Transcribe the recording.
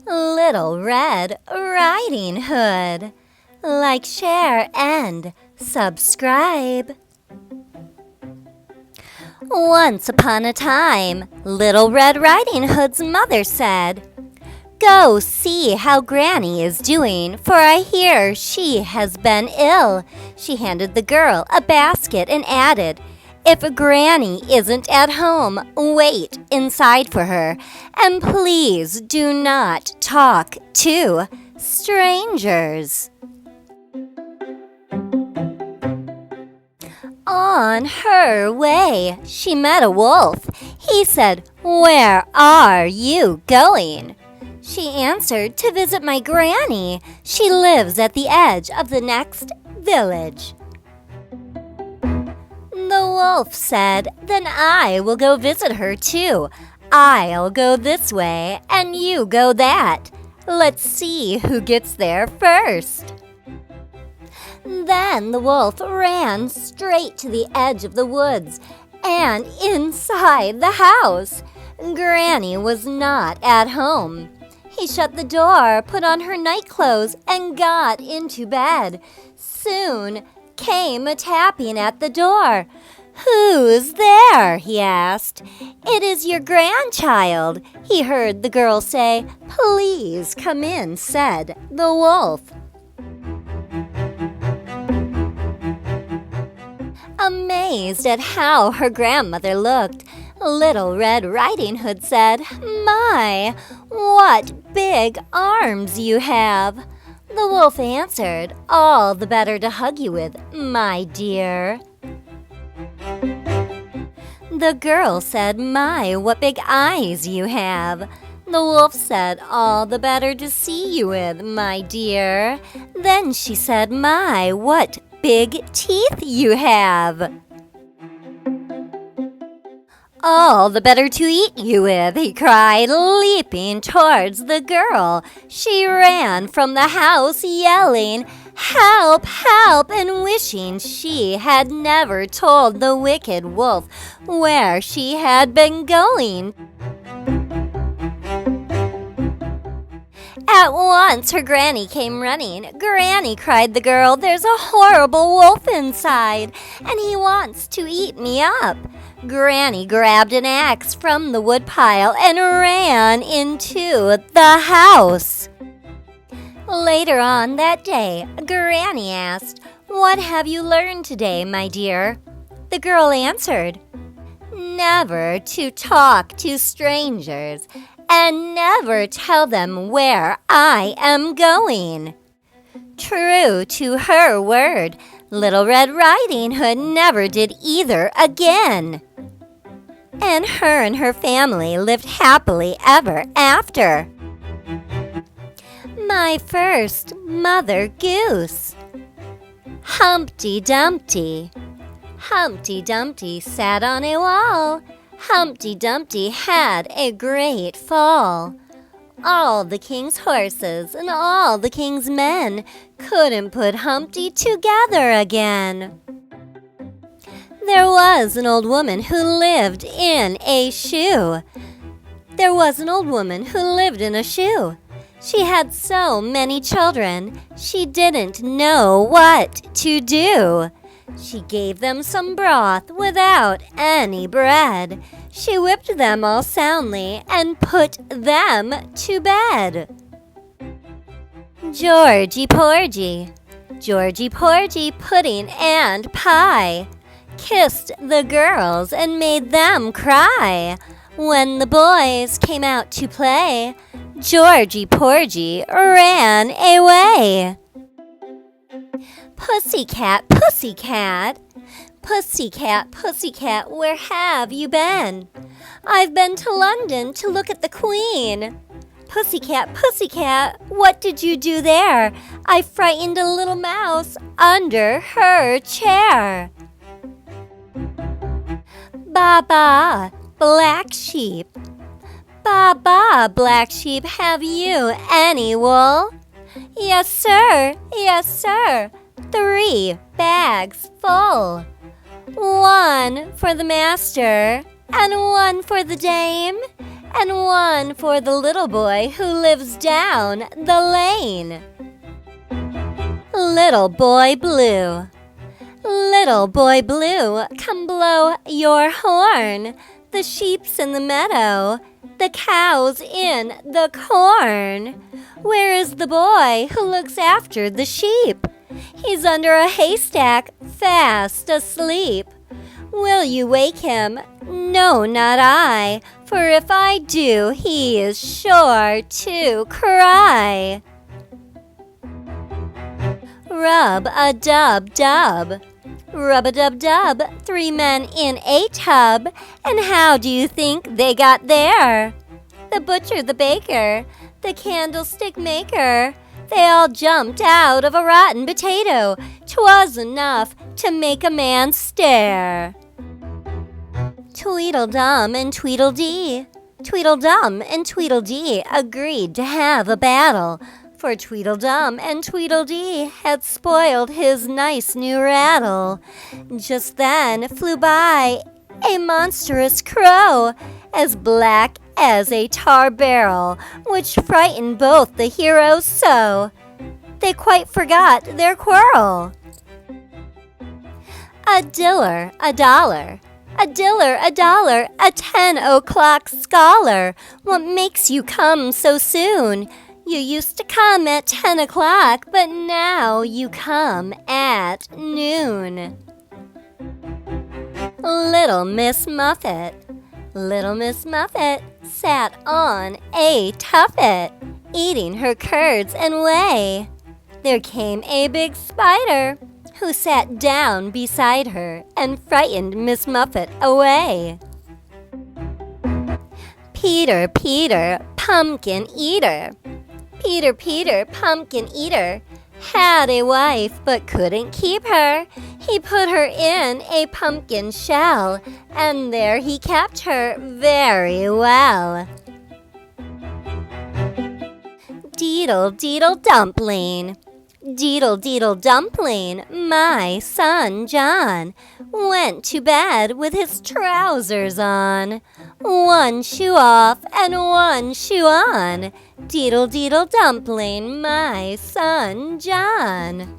Little Red Riding Hood. Like, share, and subscribe. Once upon a time, Little Red Riding Hood's mother said, "Go see how Granny is doing, for I hear she has been ill." She handed the girl a basket and added, "If Granny isn't at home, wait inside for her, and please do not talk to strangers." On her way, she met a wolf. He said, "Where are you going?" She answered, "To visit my granny. She lives at the edge of the next village." The wolf said, "Then I will go visit her too. I'll go this way and you go that. Let's see who gets there first." Then the wolf ran straight to the edge of the woods and inside the house. Granny was not at home. He shut the door, put on her night clothes, and got into bed. Soon came a tapping at the door. "Who's there?" he asked. "It is your grandchild," he heard the girl say. "Please come in," said the wolf. Amazed at how her grandmother looked, Little Red Riding Hood said, "My, what big arms you have!" The wolf answered, "All the better to hug you with, my dear." The girl said, "My, what big eyes you have!" The wolf said, "All the better to see you with, my dear." Then she said, "My, what big teeth you have!" "All the better to eat you with," he cried, leaping towards the girl. She ran from the house yelling, "Help, help," and wishing she had never told the wicked wolf where she had been going. At once her granny came running. "Granny," cried the girl, "there's a horrible wolf inside, and he wants to eat me up." Granny grabbed an axe from the woodpile and ran into the house. Later on that day, Granny asked, "What have you learned today, my dear?" The girl answered, "Never to talk to strangers, and never tell them where I am going." True to her word, Little Red Riding Hood never did either again. And her family lived happily ever after. My first mother goose. Humpty Dumpty. Humpty Dumpty sat on a wall. Humpty Dumpty had a great fall. All the king's horses and all the king's men couldn't put Humpty together again. There was an old woman who lived in a shoe. There was an old woman who lived in a shoe. She had so many children, she didn't know what to do. She gave them some broth without any bread. She whipped them all soundly and put them to bed. Georgie Porgy. Georgie Porgy, pudding and pie, kissed the girls and made them cry. When the boys came out to play, Georgie Porgy ran away. Pussycat, pussycat, pussycat, pussycat, where have you been? I've been to London to look at the Queen. Pussycat, pussycat, what did you do there? I frightened a little mouse under her chair. Ba-ba, black sheep. Ba-ba, black sheep, have you any wool? Yes, sir, yes, sir. 3 bags full. 1 for the master, and 1 for the dame, and one for the little boy who lives down the lane. Little Boy Blue. Little Boy Blue, come blow your horn. The sheep's in the meadow, the cow's in the corn. Where is the boy who looks after the sheep? He's under a haystack, fast asleep. Will you wake him? No, not I, for if I do, he is sure to cry. Rub-a-dub-dub. Rub-a-dub-dub, 3 men in a tub. And how do you think they got there? The butcher, the baker, the candlestick maker, they all jumped out of a rotten potato. 'Twas enough to make a man stare. Tweedledum and Tweedledee. Tweedledum and Tweedledee agreed to have a battle, for Tweedledum and Tweedledee had spoiled his nice new rattle. Just then flew by a monstrous crow, as black as a tar barrel, which frightened both the heroes so they quite forgot their quarrel. A diller, a dollar. A diller, a dollar, a 10 o'clock scholar. What makes you come so soon? You used to come at 10 o'clock, but now you come at noon. Little Miss Muffet. Little Miss Muffet sat on a tuffet, eating her curds and whey. There came a big spider, who sat down beside her and frightened Miss Muffet away. Peter, Peter, pumpkin eater. Peter, Peter, pumpkin eater, had a wife but couldn't keep her. He put her in a pumpkin shell, and there he kept her very well. Deedle, deedle, dumpling. Deedle, deedle, dumpling, my son John went to bed with his trousers on. 1 shoe off and 1 shoe on. Deedle, deedle, dumpling, my son John.